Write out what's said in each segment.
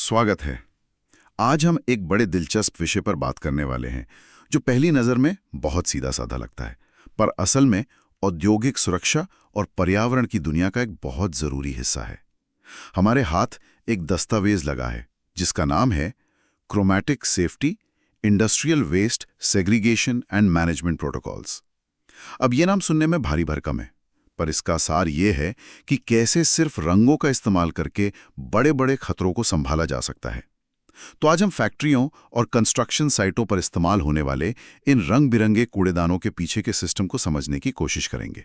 स्वागत है। आज हम एक बड़े दिलचस्प विषय पर बात करने वाले हैं जो पहली नज़र में बहुत सीधा साधा लगता है, पर असल में औद्योगिक सुरक्षा और पर्यावरण की दुनिया का एक बहुत ज़रूरी हिस्सा है। हमारे हाथ एक दस्तावेज लगा है जिसका नाम है chromatic safety, industrial waste segregation and management protocols. अब ये नाम सुनने में भारी भरकम है, पर इसका सार ये है कि कैसे सिर्फ रंगों का इस्तेमाल करके बड़े बड़े खतरों को संभाला जा सकता है। तो आज हम फैक्ट्रियों और कंस्ट्रक्शन साइटों पर इस्तेमाल होने वाले इन रंग बिरंगे कूड़ेदानों के पीछे के सिस्टम को समझने की कोशिश करेंगे।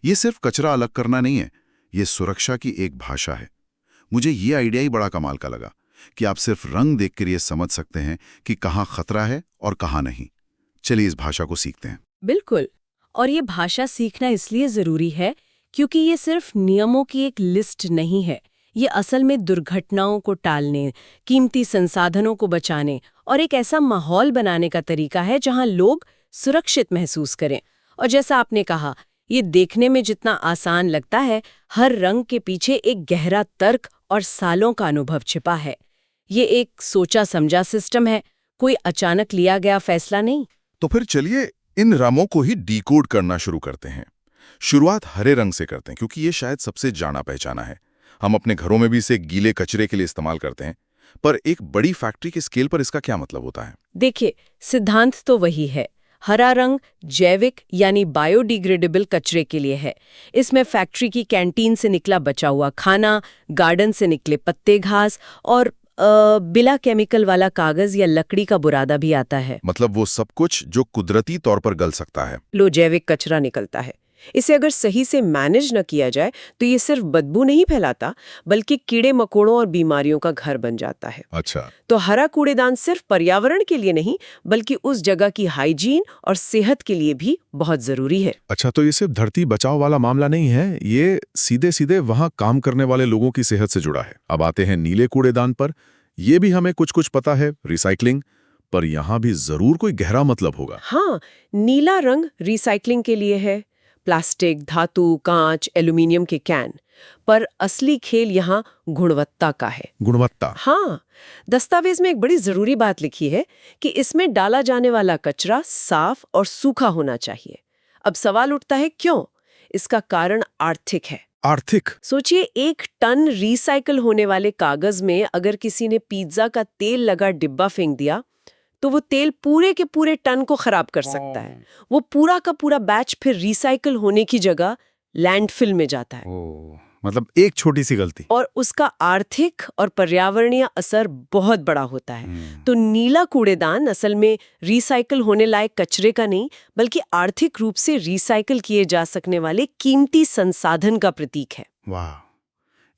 ये सिर्फ कचरा अलग करना नहीं है, ये सुरक्षा की एक भाषा है। मुझे ये आइडिया ही बड़ा कमाल का लगा कि आप सिर्फ रंग देखकर ये समझ सकते हैं कि कहाँ खतरा है और कहाँ नहीं। चलिए इस भाषा को सीखते हैं। बिल्कुल। और ये भाषा सीखना इसलिए जरूरी है क्योंकि ये सिर्फ नियमों की एक लिस्ट नहीं है। ये असल में दुर्घटनाओं को टालने, कीमती संसाधनों को बचाने और एक ऐसा माहौल बनाने का तरीका है जहां लोग सुरक्षित महसूस करें। और जैसा आपने कहा, ये देखने में जितना आसान लगता है, हर रंग के पीछे एक गहरा तर्क और सालों का अनुभव छिपा है। ये एक सोचा समझा सिस्टम है, कोई अचानक लिया गया फैसला नहीं। तो फिर चलिए इन रंगों को ही डिकोड करना शुरू करते हैं। शुरुआत हरे रंग से करते हैं क्योंकि ये शायद सबसे जाना पहचाना है। हम अपने घरों में भी इसे गीले कचरे के लिए इस्तेमाल करते हैं, पर एक बड़ी फैक्ट्री के स्केल पर इसका क्या मतलब होता है? देखिए, सिद्धांत तो वही है। हरा रंग जैविक यानी बायोडिग्रेडेबल कचरे के लिए है। इसमें फैक्ट्री की कैंटीन से निकला बचा हुआ खाना, गार्डन से निकले पत्ते घास और बिना केमिकल वाला कागज या लकड़ी का बुरादा भी आता है। मतलब वो सब कुछ जो कुदरती तौर पर गल सकता है। लो जैविक कचरा निकलता है। इसे अगर सही से मैनेज न किया जाए तो ये सिर्फ बदबू नहीं फैलाता, बल्कि कीड़े मकोड़ों और बीमारियों का घर बन जाता है। अच्छा, तो हरा कूड़ेदान सिर्फ पर्यावरण के लिए नहीं, बल्कि उस जगह की हाइजीन और सेहत के लिए भी बहुत जरूरी है। अच्छा, तो ये सिर्फ धरती बचाओ वाला मामला नहीं है, ये सीधे सीधे वहां काम करने वाले लोगों की सेहत से जुड़ा है। अब आते हैं नीले कूड़ेदान पर। ये भी हमें कुछ कुछ पता है, रिसाइकलिंग, पर यहाँ भी जरूर कोई गहरा मतलब होगा। हाँ, नीला रंग रिसाइकलिंग के लिए है, प्लास्टिक, धातु, कांच, एल्यूमिनियम के कैन। पर असली खेल यहाँ गुणवत्ता का है। गुणवत्ता? हाँ, दस्तावेज में एक बड़ी जरूरी बात लिखी है कि इसमें डाला जाने वाला कचरा साफ और सूखा होना चाहिए। अब सवाल उठता है, क्यों? इसका कारण आर्थिक है। आर्थिक? सोचिए, 1 टन रिसाइकल होने वाले कागज में अगर किसी ने पिज्जा का तेल लगा डिब्बा फेंक दिया तो वो तेल पूरे के पूरे टन को खराब कर सकता है। वो पूरा का पूरा बैच फिर रिसाइकल होने की जगह लैंडफिल में जाता है। मतलब एक छोटी सी गलती और उसका आर्थिक और पर्यावरणीय असर बहुत बड़ा होता है। तो नीला कूड़ेदान असल में रिसाइकल होने लायक कचरे का नहीं, बल्कि आर्थिक रूप से रिसाइकल किए जा सकने वाले कीमती संसाधन का प्रतीक है। वाह,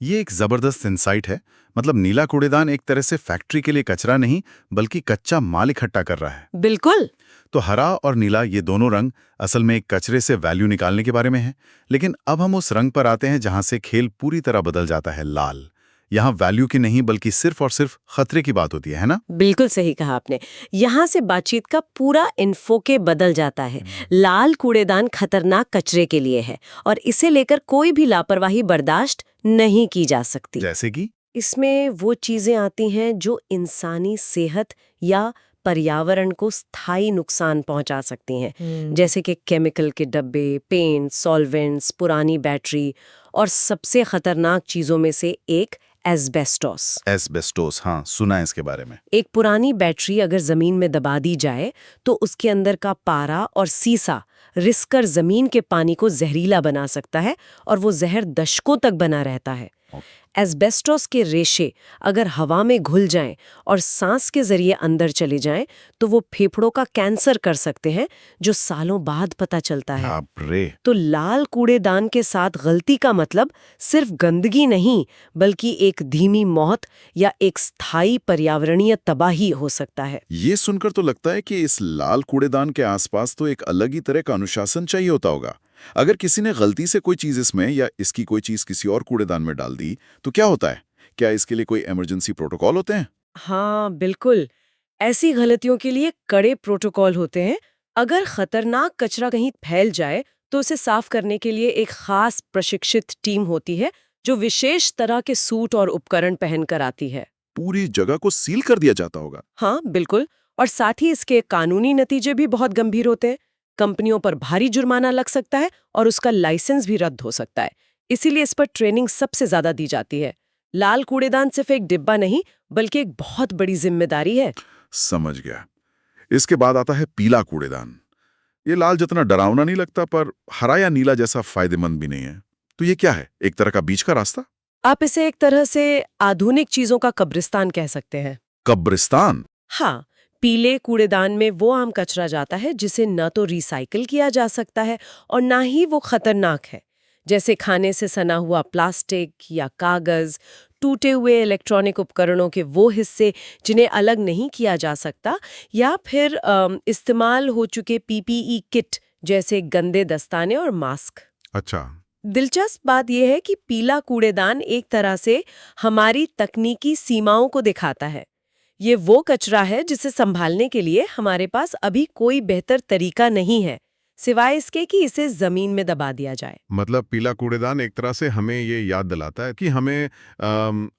ये एक जबरदस्त इंसाइट है। मतलब नीला कूड़ेदान एक तरह से फैक्ट्री के लिए कचरा नहीं, बल्कि कच्चा माल इकट्ठा कर रहा है। बिल्कुल। तो हरा और नीला, ये दोनों रंग असल में एक कचरे से वैल्यू निकालने के बारे में है। लेकिन अब हम उस रंग पर आते हैं जहां से खेल पूरी तरह बदल जाता है, लाल। यहाँ वैल्यू की नहीं, बल्कि सिर्फ और सिर्फ खतरे की बात होती है ना? बिल्कुल सही कहा आपने। यहाँ से बातचीत का पूरा इन्फोके बदल जाता है। लाल कूड़ेदान खतरनाक कचरे के लिए है और इसे लेकर कोई भी लापरवाही बर्दाश्त नहीं की जा सकती। जैसे कि इसमें वो चीजें आती हैं जो इंसानी सेहत या पर्यावरण को स्थायी नुकसान पहुंचा सकती हैं, जैसे कि केमिकल के डब्बे, पेंट, सॉल्वेंट्स, पुरानी बैटरी और सबसे खतरनाक चीजों में से एक एस्बेस्टोस। एस्बेस्टोस, हाँ सुना है इसके बारे में। एक पुरानी बैटरी अगर जमीन में दबा दी जाए तो उसके अंदर का पारा और सीसा रिसकर जमीन के पानी को जहरीला बना सकता है और वो जहर दशकों तक बना रहता है। एस्बेस्टोस के रेशे अगर हवा में घुल जाएं और सांस के जरिए अंदर चले जाएं तो वो फेफड़ों का कैंसर कर सकते हैं, जो सालों बाद पता चलता है। बाप रे। तो लाल कूड़ेदान के साथ गलती का मतलब सिर्फ गंदगी नहीं, बल्कि एक धीमी मौत या एक स्थायी पर्यावरणीय तबाही हो सकता है। ये सुनकर तो लगता है कि इस लाल कूड़ेदान के आसपास तो एक अलग ही तरह का अनुशासन चाहिए होता होगा। अगर किसी ने गलती से कोई चीज इसमें या इसकी कोई चीज किसी और कूड़ेदान में डाल दी तो क्या होता है? क्या इसके लिए कोई इमरजेंसी प्रोटोकॉल होते हैं? हाँ बिल्कुल, ऐसी गलतियों के लिए कड़े प्रोटोकॉल होते हैं। अगर खतरनाक कचरा कहीं फैल जाए तो उसे साफ करने के लिए एक खास प्रशिक्षित टीम होती है जो विशेष तरह के सूट और उपकरण पहनकर आती है। पूरी जगह को सील कर दिया जाता होगा। हाँ बिल्कुल, और साथ ही इसके कानूनी नतीजे भी बहुत गंभीर होते हैं। कंपनियों पर भारी जुर्माना लग सकता है और उसका लाइसेंस भी रद्द हो सकता है। इसीलिए इस पर ट्रेनिंग सबसे ज्यादा दी जाती है। लाल कूड़ेदान सिर्फ एक डिब्बा नहीं, बल्कि एक बहुत बड़ी जिम्मेदारी है। समझ गया। इसके बाद आता है पीला कूड़ेदान। ये लाल जितना डरावना नहीं लगता, पर हरा या नीला जैसा फायदेमंद भी नहीं है। तो ये क्या है, एक तरह का बीच का रास्ता? आप इसे एक तरह से आधुनिक चीजों का कब्रिस्तान कह सकते हैं। कब्रिस्तान? हाँ, पीले कूड़ेदान में वो आम कचरा जाता है जिसे न तो रिसाइकिल किया जा सकता है और ना ही वो खतरनाक है, जैसे खाने से सना हुआ प्लास्टिक या कागज, टूटे हुए इलेक्ट्रॉनिक उपकरणों के वो हिस्से जिन्हें अलग नहीं किया जा सकता, या फिर इस्तेमाल हो चुके पीपीई किट जैसे गंदे दस्ताने और मास्क। अच्छा। दिलचस्प बात यह है कि पीला कूड़ेदान एक तरह से हमारी तकनीकी सीमाओं को दिखाता है। ये वो कचरा है जिसे संभालने के लिए हमारे पास अभी कोई बेहतर तरीका नहीं है, सिवाय इसके कि इसे जमीन में दबा दिया जाए। मतलब पीला कूड़ेदान एक तरह से हमें ये याद दिलाता है कि हमें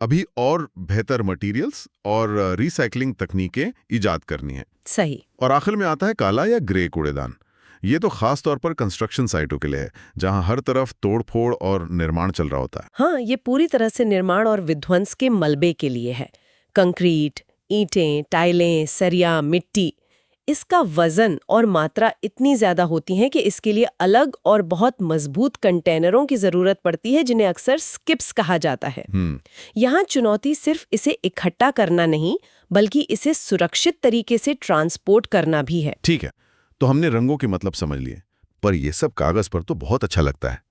अभी और बेहतर मटेरियल्स और रिसाइकलिंग तकनीकें इजाद करनी है। सही। और आखिर में आता है काला या ग्रे कूड़ेदान। ये तो खास तौर पर कंस्ट्रक्शन साइटों के लिए है, जहां हर तरफ तोड़फोड़ और निर्माण चल रहा होता है। हाँ, ये पूरी तरह से निर्माण और विध्वंस के मलबे के लिए है। कंक्रीट, ईंटें, टाइलें, सरिया, मिट्टी, इसका वजन और मात्रा इतनी ज्यादा होती है कि इसके लिए अलग और बहुत मजबूत कंटेनरों की जरूरत पड़ती है, जिन्हें अक्सर स्किप्स कहा जाता है। यहाँ चुनौती सिर्फ इसे इकट्ठा करना नहीं, बल्कि इसे सुरक्षित तरीके से ट्रांसपोर्ट करना भी है। ठीक है, तो हमने रंगों के मतलब समझ लिए, पर यह सब कागज पर तो बहुत अच्छा लगता है।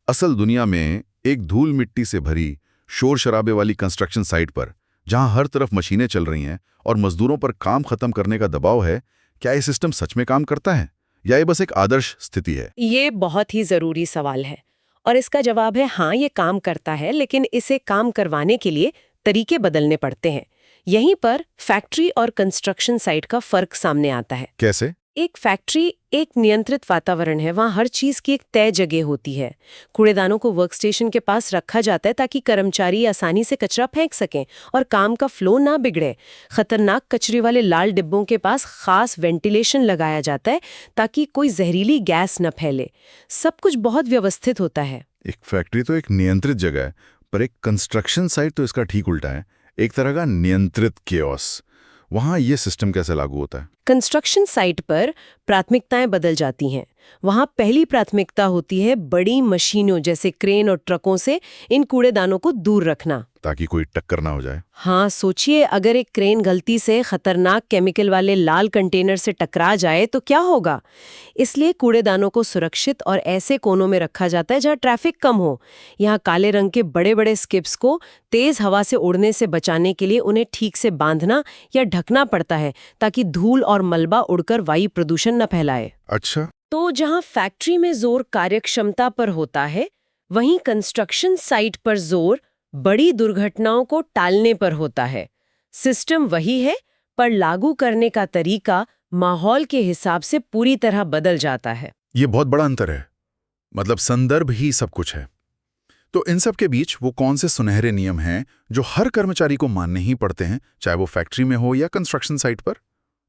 असल दुनिया में एक धूल मिट्टी से भरी, शोर शराबे वाली कंस्ट्रक्शन साइट पर, जहां हर तरफ मशीनें चल रही हैं और मजदूरों पर काम खत्म करने का दबाव है, क्या ये सिस्टम सच में काम करता है या ये बस एक आदर्श स्थिति है? ये बहुत ही जरूरी सवाल है और इसका जवाब है हाँ, ये काम करता है, लेकिन इसे काम करवाने के लिए तरीके बदलने पड़ते हैं। यहीं पर फैक्ट्री और कंस्ट्रक्शन साइट का फर्क सामने आता है। कैसे? एक फैक्ट्री एक नियंत्रित वातावरण है, वहाँ हर चीज की एक तय जगह होती है। कूड़ेदानों को वर्कस्टेशन के पास रखा जाता है ताकि कर्मचारी आसानी से कचरा फेंक सकें और काम का फ्लो ना बिगड़े। खतरनाक कचरे वाले लाल डिब्बों के पास खास वेंटिलेशन लगाया जाता है ताकि कोई जहरीली गैस न फैले। सब कुछ बहुत व्यवस्थित होता है। एक फैक्ट्री तो एक नियंत्रित जगह है, पर एक कंस्ट्रक्शन साइट तो इसका ठीक उल्टा है, एक तरह का नियंत्रित केओस। वहाँ ये सिस्टम कैसे लागू होता है? कंस्ट्रक्शन साइट पर प्राथमिकताएं बदल जाती हैं। वहाँ पहली प्राथमिकता होती है बड़ी मशीनों जैसे क्रेन और ट्रकों से इन कूड़ेदानों को दूर रखना, ताकि कोई टक्कर ना हो जाए। हाँ, सोचिए अगर एक क्रेन गलती से खतरनाक केमिकल वाले लाल कंटेनर से टकरा जाए तो क्या होगा। इसलिए कूड़ेदानों को सुरक्षित और ऐसे कोनों में रखा जाता है जहाँ ट्रैफिक कम हो। यहाँ काले रंग के बड़े बड़े स्किप्स को तेज हवा से उड़ने से बचाने के लिए उन्हें ठीक से बांधना या ढकना पड़ता है ताकि धूल और मलबा उड़कर वायु प्रदूषण न फैलाए। अच्छा। तो जहाँ फैक्ट्री में जोर कार्यक्षमता पर होता है, वहीं कंस्ट्रक्शन साइट पर जोर बड़ी दुर्घटनाओं को टालने पर होता है। सिस्टम वही है, पर लागू करने का तरीका माहौल के हिसाब से पूरी तरह बदल जाता है। ये बहुत बड़ा अंतर है, मतलब संदर्भ ही सब कुछ है। तो इन सब के बीच वो कौन से सुनहरे नियम हैं जो हर कर्मचारी को मानने ही पड़ते हैं, चाहे वो फैक्ट्री में हो या कंस्ट्रक्शन साइट पर?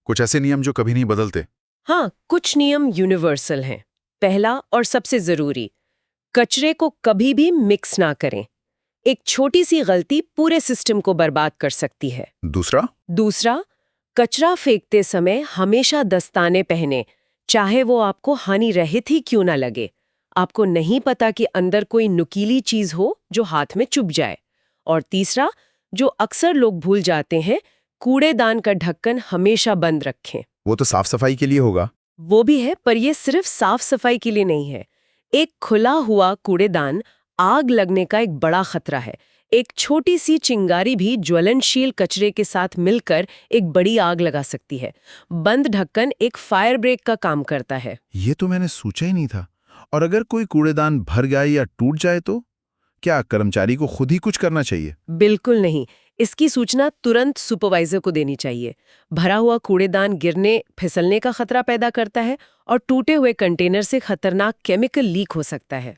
कुछ ऐसे नियम जो कभी नहीं बदलते? हाँ, कुछ नियम यूनिवर्सल हैं। पहला और सबसे जरूरी, कचरे को कभी भी मिक्स ना करें। एक छोटी सी गलती पूरे सिस्टम को बर्बाद कर सकती है। दूसरा, कचरा फेंकते समय हमेशा दस्ताने पहने, चाहे वो आपको हानि रहित ही क्यों ना लगे। आपको नहीं पता कि अंदर कोई नुकीली चीज हो जो हाथ में चुभ जाए। और तीसरा, जो अक्सर लोग भूल जाते हैं, कूड़ेदान का ढक्कन हमेशा बंद रखें। वो तो साफ सफाई के लिए होगा। वो भी है, पर ये सिर्फ साफ सफाई के लिए नहीं है। एक खुला हुआ कूड़ेदान आग लगने का एक बड़ा खतरा है। एक छोटी सी चिंगारी भी ज्वलनशील कचरे के साथ मिलकर एक बड़ी आग लगा सकती है। बंद ढक्कन एक फायर ब्रेक का काम करता है। ये तो मैंने सोचा ही नहीं था। और अगर कोई कूड़ेदान भर जाए या टूट जाए तो क्या कर्मचारी को खुद ही कुछ करना चाहिए? बिल्कुल नहीं। इसकी सूचना तुरंत सुपरवाइजर को देनी चाहिए। भरा हुआ कूड़ेदान गिरने फिसलने का खतरा पैदा करता है और टूटे हुए कंटेनर से खतरनाक केमिकल लीक हो सकता है।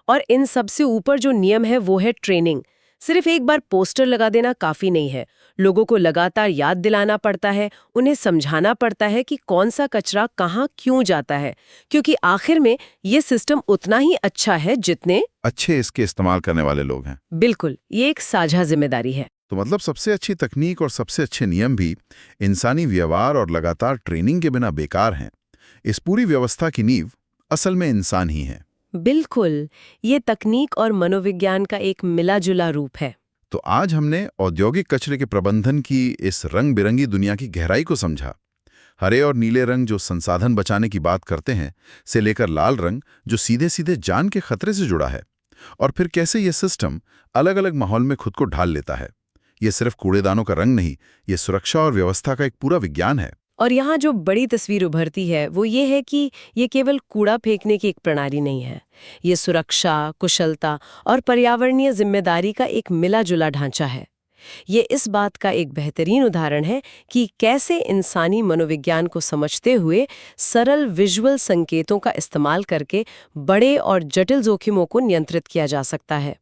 और इन सबसे ऊपर जो नियम है वो है ट्रेनिंग। सिर्फ एक बार पोस्टर लगा देना काफी नहीं है। लोगों को लगातार याद दिलाना पड़ता है, उन्हें समझाना पड़ता है कि कौन सा कचरा कहाँ क्यों जाता है, क्योंकि आखिर में ये सिस्टम उतना ही अच्छा है जितने अच्छे इसके इस्तेमाल करने वाले लोग हैं। बिल्कुल, ये एक साझा जिम्मेदारी है। तो मतलब सबसे अच्छी तकनीक और सबसे अच्छे नियम भी इंसानी व्यवहार और लगातार ट्रेनिंग के बिना बेकार हैं। इस पूरी व्यवस्था की नींव असल में इंसान ही है। बिल्कुल, ये तकनीक और मनोविज्ञान का एक मिला-जुला रूप है। तो आज हमने औद्योगिक कचरे के प्रबंधन की इस रंग बिरंगी दुनिया की गहराई को समझा। हरे और नीले रंग जो संसाधन बचाने की बात करते हैं, से लेकर लाल रंग जो सीधे सीधे जान के खतरे से जुड़ा है, और फिर कैसे ये सिस्टम अलग अलग माहौल में खुद को ढाल लेता है। ये सिर्फ कूड़ेदानों का रंग नहीं, ये सुरक्षा और व्यवस्था का एक पूरा विज्ञान है। और यहाँ जो बड़ी तस्वीर उभरती है वो ये है कि ये केवल कूड़ा फेंकने की एक प्रणाली नहीं है। ये सुरक्षा, कुशलता और पर्यावरणीय जिम्मेदारी का एक मिला-जुला ढांचा है। ये इस बात का एक बेहतरीन उदाहरण है कि कैसे इंसानी मनोविज्ञान को समझते हुए सरल विजुअल संकेतों का इस्तेमाल करके बड़े और जटिल जोखिमों को नियंत्रित किया जा सकता है।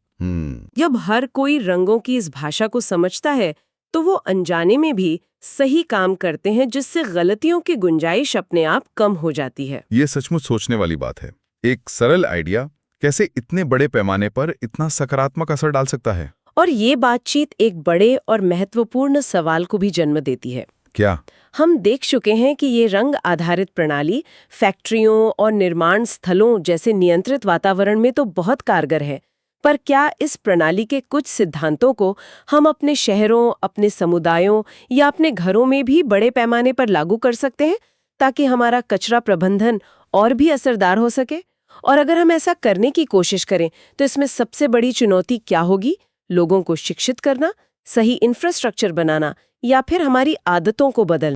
जब हर कोई रंगों की इस भाषा को समझता है तो वो अनजाने में भी सही काम करते हैं, जिससे गलतियों की गुंजाइश अपने आप कम हो जाती है। ये सचमुच सोचने वाली बात है। एक सरल आइडिया कैसे इतने बड़े पैमाने पर इतना सकारात्मक असर डाल सकता है। और ये बातचीत एक बड़े और महत्वपूर्ण सवाल को भी जन्म देती है। क्या? हम देख चुके हैं कि ये रंग आधारित प्रणाली फैक्ट्रियों और निर्माण स्थलों जैसे नियंत्रित वातावरण में तो बहुत कारगर है, पर क्या इस प्रणाली के कुछ सिद्धांतों को हम अपने शहरों, अपने समुदायों या अपने घरों में भी बड़े पैमाने पर लागू कर सकते हैं, ताकि हमारा कचरा प्रबंधन और भी असरदार हो सके? और अगर हम ऐसा करने की कोशिश करें तो इसमें सबसे बड़ी चुनौती क्या होगी? लोगों को शिक्षित करना, सही इंफ्रास्ट्रक्चर बनाना, या फिर हमारी आदतों को बदलना?